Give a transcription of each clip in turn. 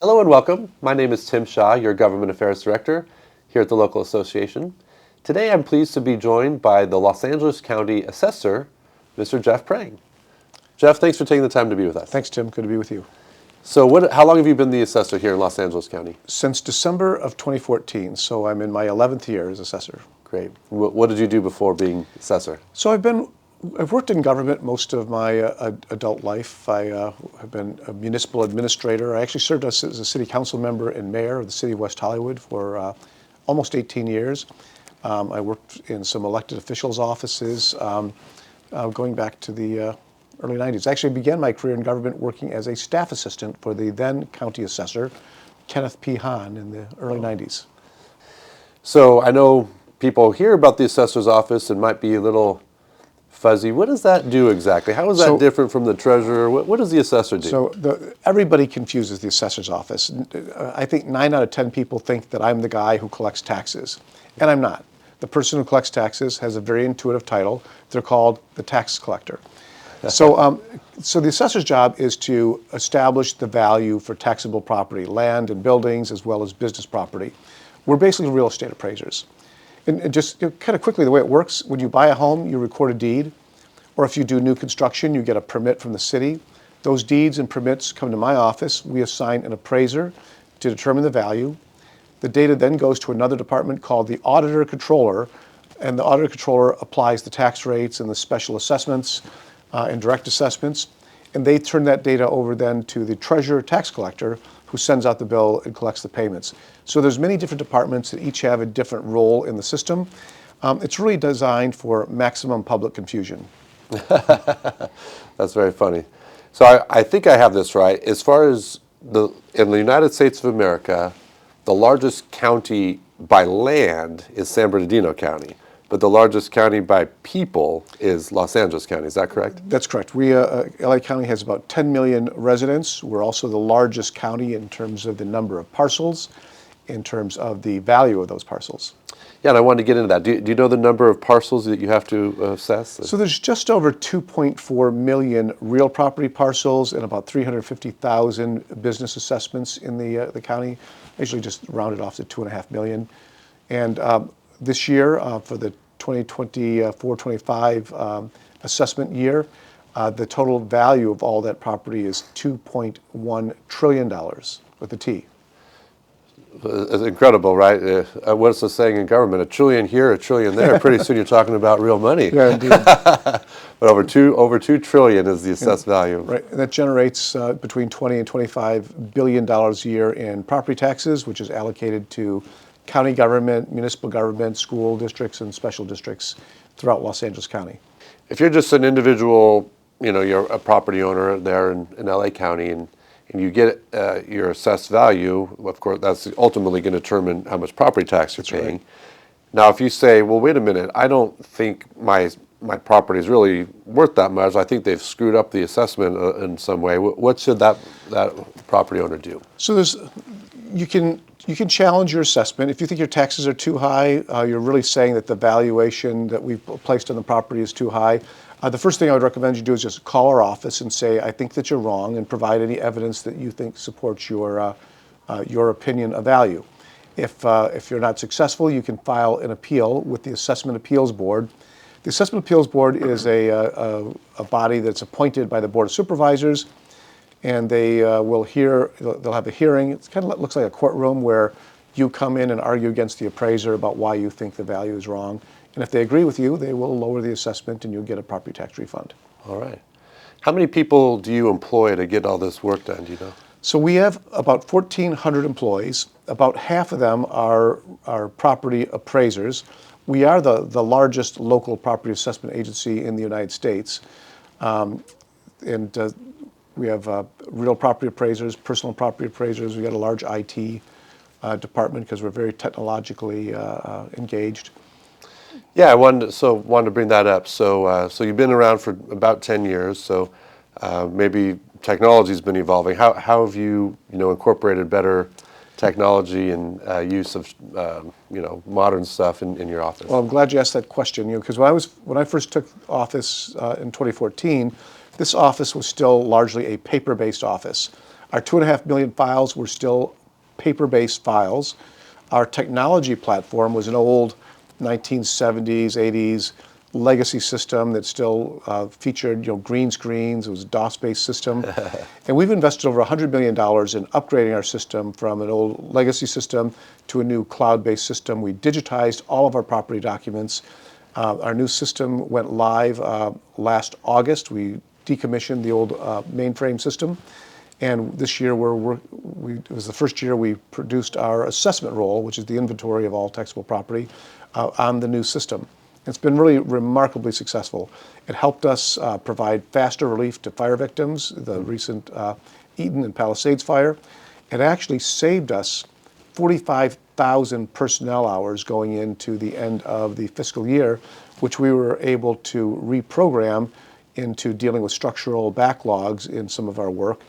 Hello and welcome. My name is Tim Shaw, your Government Affairs Director here at the local association. Today I'm pleased to be joined by the Los Angeles County Assessor, Mr. Jeff Prang. Jeff, thanks for taking the time to be with us. Thanks, Tim. Good to be with you. So how long have you been the assessor here in Los Angeles County? Since December of 2014, so I'm in my 11th year as assessor. Great. What did you do before being assessor? So I've worked in government most of my adult life. I have been a municipal administrator. I actually served as a city council member and mayor of the city of West Hollywood for almost 18 years. I worked in some elected officials' offices going back to the early 90s. I actually began my career in government working as a staff assistant for the then County Assessor, Kenneth P. Hahn, in the early 90s. So I know people hear about the assessor's office and might be a little fuzzy. What does that do exactly? How is that different from the treasurer? What does the assessor do? So everybody confuses the assessor's office. I think 9 out of 10 people think that I'm the guy who collects taxes, and I'm not. The person who collects taxes has a very intuitive title. They're called the tax collector. So the assessor's job is to establish the value for taxable property, land and buildings, as well as business property. We're basically real estate appraisers. And just kind of quickly, the way it works, when you buy a home, you record a deed, or if you do new construction, you get a permit from the city. Those deeds and permits come to my office. We assign an appraiser to determine the value. The data then goes to another department called the auditor controller, and the auditor controller applies the tax rates and the special assessments and direct assessments, and they turn that data over then to the treasurer tax collector, who sends out the bill and collects the payments. So there's many different departments that each have a different role in the system. It's really designed for maximum public confusion. That's very funny. So I think I have this right. As far as in the United States of America, the largest county by land is San Bernardino County, but the largest county by people is Los Angeles County. Is that correct? That's correct. LA County has about 10 million residents. We're also the largest county in terms of the number of parcels, in terms of the value of those parcels. Yeah, and I wanted to get into that. Do you know the number of parcels that you have to assess? So there's just over 2.4 million real property parcels and about 350,000 business assessments in the county. I usually just round it off to 2.5 million. And this year, for the 2024-25 assessment year, the total value of all that property is $2.1 trillion with a T. It's incredible, right? What's the saying in government? A trillion here, a trillion there. Pretty soon you're talking about real money. Yeah, indeed. But over $2 trillion is the assessed value. Right, and that generates between $20 and $25 billion a year in property taxes, which is allocated to county government, municipal government, school districts, and special districts throughout Los Angeles County. If you're just an individual, you're a property owner there in LA County, and you get your assessed value, of course, that's ultimately going to determine how much property tax you're paying. Right. Now, if you say, well, wait a minute, I don't think my property is really worth that much. I think they've screwed up the assessment in some way. What should that property owner do? So you can challenge your assessment. If you think your taxes are too high, you're really saying that the valuation that we've placed on the property is too high. The first thing I would recommend you do is just call our office and say, I think that you're wrong, and provide any evidence that you think supports your opinion of value. If you're not successful, you can file an appeal with the Assessment Appeals Board. The Assessment Appeals Board is a body that's appointed by the Board of Supervisors, and they'll have a hearing. It kind of looks like a courtroom where you come in and argue against the appraiser about why you think the value is wrong. And if they agree with you, they will lower the assessment and you'll get a property tax refund. All right. How many people do you employ to get all this work done, do you know? So we have about 1,400 employees. About half of them are property appraisers. We are the largest local property assessment agency in the United States. We have real property appraisers, personal property appraisers. We've got a large IT department because we're very technologically engaged. Yeah, I wanted to bring that up. So you've been around for about 10 years. So maybe technology's been evolving. How have you incorporated better technology and use of modern stuff in your office? Well, I'm glad you asked that question. Because when I first took office in 2014, this office was still largely a paper-based office. Our 2.5 million files were still paper-based files. Our technology platform was an old 1970s, 80s legacy system that still featured green screens. It was a DOS-based system. And we've invested over $100 million in upgrading our system from an old legacy system to a new cloud-based system. We digitized all of our property documents. Our new system went live last August. We decommissioned the old mainframe system. And this year, it was the first year we produced our assessment roll, which is the inventory of all taxable property, on the new system. It's been really remarkably successful. It helped us provide faster relief to fire victims, the recent Eaton and Palisades fire. It actually saved us 45,000 personnel hours going into the end of the fiscal year, which we were able to reprogram into dealing with structural backlogs in some of our work.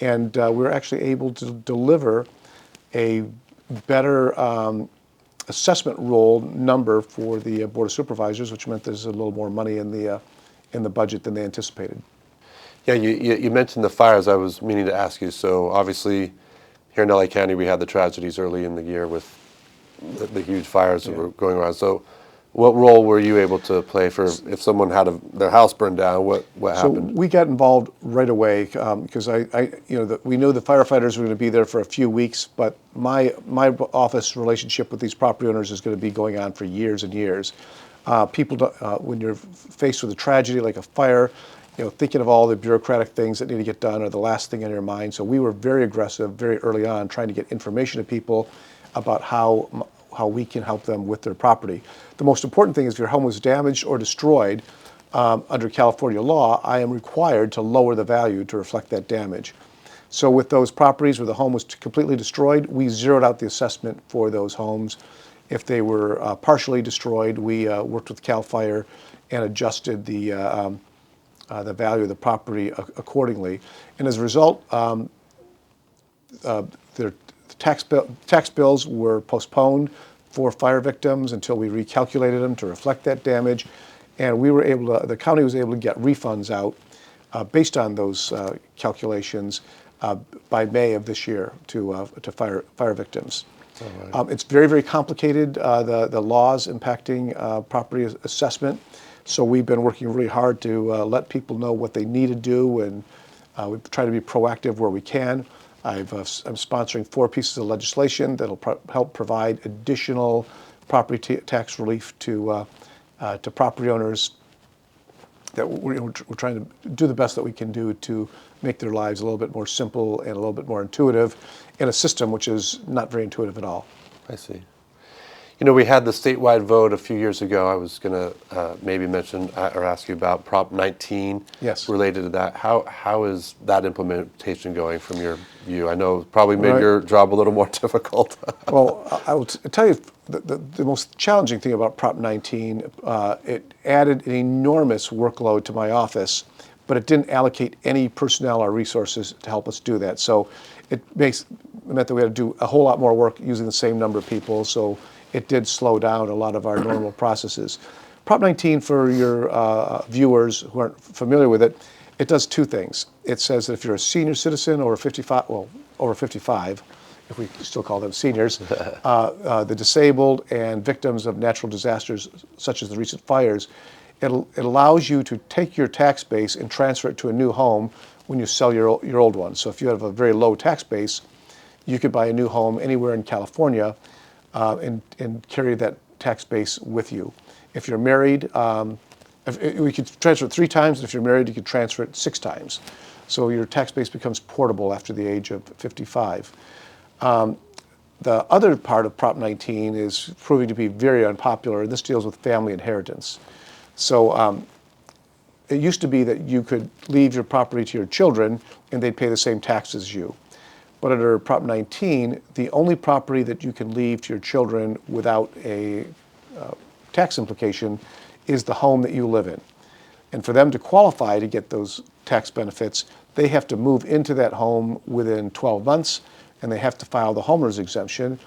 And we were actually able to deliver a better assessment roll number for the Board of Supervisors, which meant there's a little more money in the budget than they anticipated. Yeah, you mentioned the fires. I was meaning to ask you. So obviously, here in LA County, we had the tragedies early in the year with the huge fires that were going around. So what role were you able to play for if someone had their house burned down? What happened? So we got involved right away because we knew the firefighters were going to be there for a few weeks, but my office relationship with these property owners is going to be going on for years and years. When you're faced with a tragedy like a fire, thinking of all the bureaucratic things that need to get done are the last thing on your mind. So we were very aggressive very early on, trying to get information to people about how we can help them with their property. The most important thing is if your home was damaged or destroyed, under California law, I am required to lower the value to reflect that damage. So with those properties where the home was completely destroyed, we zeroed out the assessment for those homes. If they were partially destroyed, we worked with CAL FIRE and adjusted the value of the property accordingly. And as a result, their tax bills were postponed for fire victims until we recalculated them to reflect that damage. And the county was able to get refunds out based on those calculations by May of this year to fire victims. Oh, right. It's very, very complicated, the laws impacting property assessment. So we've been working really hard to let people know what they need to do, and we try to be proactive where we can. I'm sponsoring 4 pieces of legislation that'll help provide additional property tax relief to property owners. That we're trying to do the best that we can do to make their lives a little bit more simple and a little bit more intuitive in a system which is not very intuitive at all. I see. We had the statewide vote a few years ago. I was going to maybe mention or ask you about Prop 19. Yes. Related to that. How is that implementation going from your view? I know it probably made your job a little more difficult. Well, I will tell you the most challenging thing about Prop 19, it added an enormous workload to my office, but it didn't allocate any personnel or resources to help us do that. So it meant that we had to do a whole lot more work using the same number of people. So it did slow down a lot of our normal processes. Prop 19, for your viewers who aren't familiar with it, it does 2 things. It says that if you're a senior citizen over 55, if we still call them seniors, the disabled and victims of natural disasters such as the recent fires, it allows you to take your tax base and transfer it to a new home when you sell your old one. So if you have a very low tax base, you could buy a new home anywhere in California and carry that tax base with you. If you're married, we could transfer it 3 times, and if you're married, you could transfer it 6 times. So your tax base becomes portable after the age of 55. The other part of Prop 19 is proving to be very unpopular, and this deals with family inheritance. So it used to be that you could leave your property to your children, and they'd pay the same taxes as you. But under Prop 19, the only property that you can leave to your children without a tax implication is the home that you live in. And for them to qualify to get those tax benefits, they have to move into that home within 12 months, and they have to file the homeowner's exemption.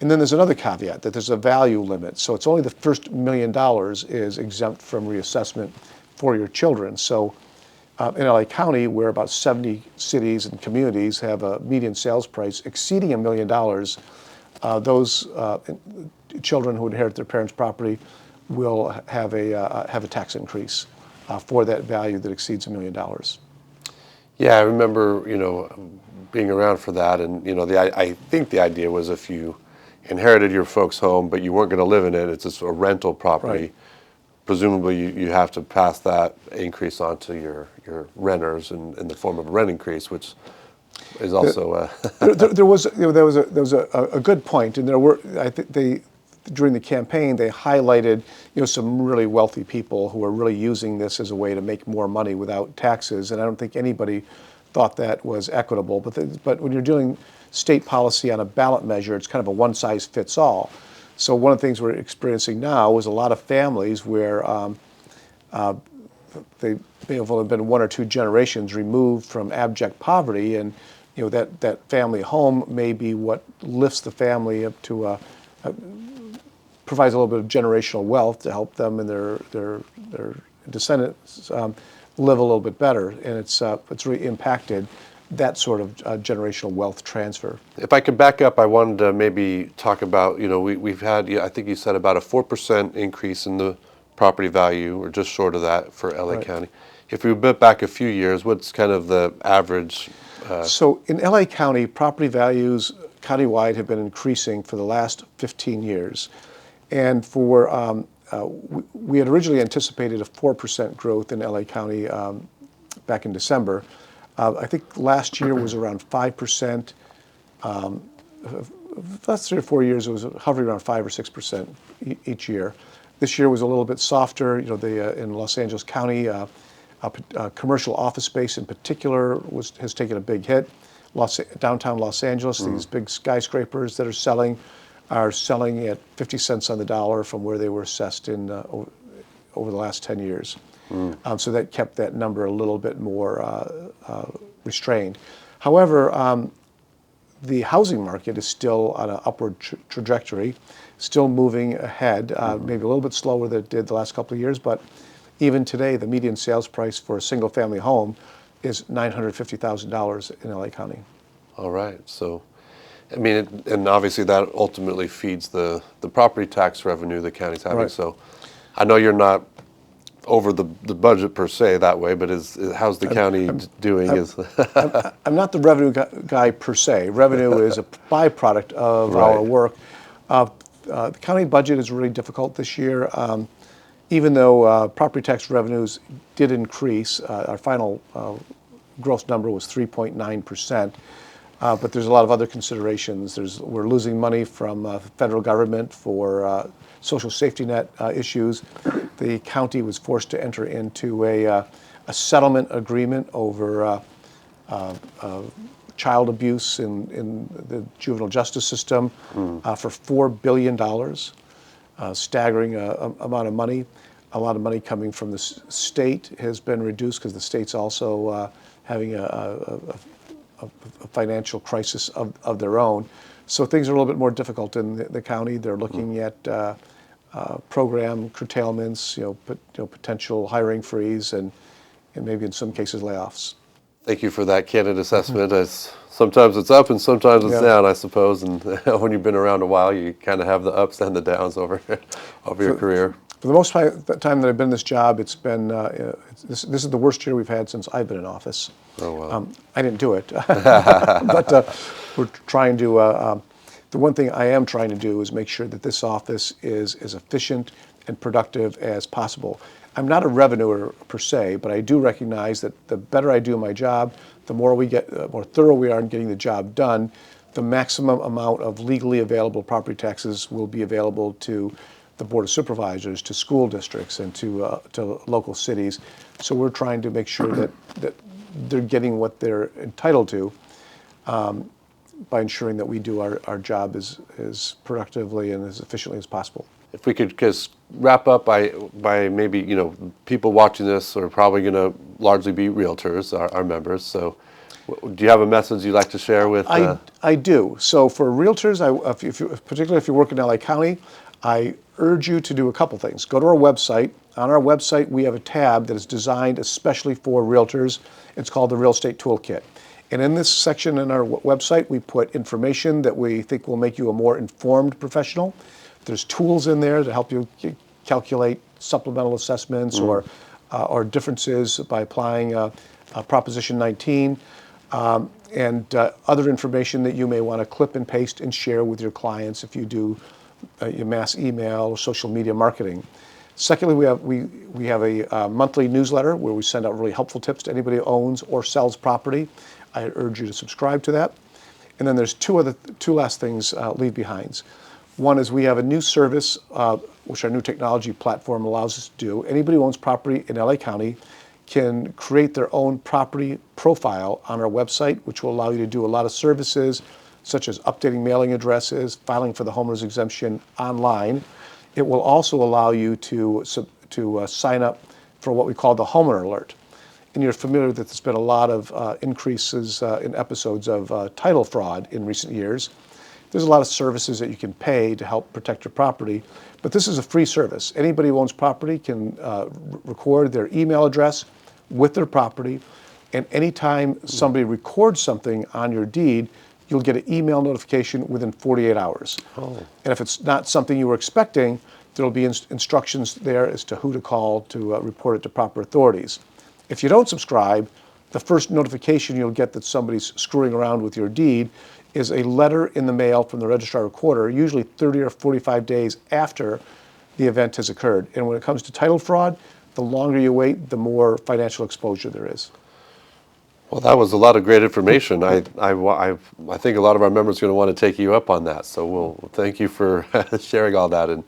And then there's another caveat, that there's a value limit. So it's only the first $1 million is exempt from reassessment for your children. So in LA County, where about 70 cities and communities have a median sales price exceeding $1 million, those children who inherit their parents' property will have a tax increase for that value that exceeds $1 million. Yeah, I remember, being around for that, and I think the idea was if you inherited your folks' home, but you weren't going to live in it, it's just a rental property. Right. Presumably, you have to pass that increase on to your renters in the form of a rent increase, which is also there was a good point, and there were, I think during the campaign they highlighted some really wealthy people who are really using this as a way to make more money without taxes, and I don't think anybody thought that was equitable. But when you're doing state policy on a ballot measure, it's kind of a one size fits all. So one of the things we're experiencing now is a lot of families where they may have only been 1 or 2 generations removed from abject poverty, and that family home may be what lifts the family up to provides a little bit of generational wealth to help them and their descendants live a little bit better, and it's really impacted that sort of generational wealth transfer. If I could back up, I wanted to maybe talk about, we've had, I think you said about a 4% increase in the property value, or just short of that for LA Right. County. If we went back a few years, what's kind of the average? So in LA County, property values countywide have been increasing for the last 15 years. And we had originally anticipated a 4% growth in LA County back in December. I think last year was around 5%. The last 3 or 4 years, it was hovering around 5 or 6% each year. This year was a little bit softer. In Los Angeles County, commercial office space in particular has taken a big hit. Downtown Los Angeles, these big skyscrapers that are selling at 50 cents on the dollar from where they were assessed in over the last 10 years. So that kept that number a little bit more restrained. However, the housing market is still on an upward trajectory, still moving ahead, maybe a little bit slower than it did the last couple of years, but even today, the median sales price for a single-family home is $950,000 in LA County. All right. So, I mean, and obviously that ultimately feeds the property tax revenue the county's having. Right. So I know you're not over the budget per se that way, but how's the county doing? I'm not the revenue guy per se. Revenue is a byproduct of Right. our work. The county budget is really difficult this year. Even though property tax revenues did increase, our final gross number was 3.9%. But there's a lot of other considerations. We're losing money from the federal government for social safety net issues. The county was forced to enter into a settlement agreement over child abuse in the juvenile justice system for $4 billion, staggering amount of money. A lot of money coming from the state has been reduced because the state's also having a financial crisis of their own. So things are a little bit more difficult in the county. They're looking at program curtailments, potential hiring freeze, and maybe in some cases layoffs. Thank you for that candid assessment. Sometimes it's up and sometimes it's down, I suppose. And when you've been around a while, you kind of have the ups and the downs over your career. For the most part, the time that I've been in this job, it's been this is the worst year we've had since I've been in office. Oh, wow. I didn't do it, but we're trying to. The one thing I am trying to do is make sure that this office is as efficient and productive as possible. I'm not a revenuer per se, but I do recognize that the better I do my job, the more more thorough we are in getting the job done, the maximum amount of legally available property taxes will be available to the Board of Supervisors, to school districts, and to local cities. So we're trying to make sure that they're getting what they're entitled to by ensuring that we do our job as productively and as efficiently as possible. If we could just wrap up by maybe, people watching this are probably going to largely be realtors, our members. So do you have a message you'd like to share with? I do. So for realtors, particularly if you work in LA County, I urge you to do a couple things. Go to our website, On our website, we have a tab that is designed especially for realtors. It's called the Real Estate Toolkit. And in this section in our website, we put information that we think will make you a more informed professional. There's tools in there to help you calculate supplemental assessments or differences by applying Proposition 19, and other information that you may want to clip and paste and share with your clients if you do your mass email or social media marketing. Secondly, we have a monthly newsletter where we send out really helpful tips to anybody who owns or sells property. I urge you to subscribe to that. And then there's two last things, leave behinds. One is we have a new service, which our new technology platform allows us to do. Anybody who owns property in LA County can create their own property profile on our website, which will allow you to do a lot of services, such as updating mailing addresses, filing for the homeowner's exemption online. It will also allow you to sign up for what we call the homeowner alert. And you're familiar that there's been a lot of increases in episodes of title fraud in recent years. There's a lot of services that you can pay to help protect your property, but this is a free service. Anybody who owns property can record their email address with their property, and anytime somebody records something on your deed, you'll get an email notification within 48 hours. Oh. And if it's not something you were expecting, there'll be instructions there as to who to call to report it to proper authorities. If you don't subscribe, the first notification you'll get that somebody's screwing around with your deed is a letter in the mail from the registrar recorder, usually 30 or 45 days after the event has occurred. And when it comes to title fraud, the longer you wait, the more financial exposure there is. Well, that was a lot of great information. I think a lot of our members are going to want to take you up on that. So we'll thank you for sharing all that, and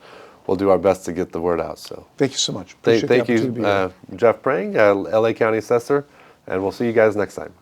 we'll do our best to get the word out. So thank you so much. Thank you, Jeff Prang, LA County Assessor, and we'll see you guys next time.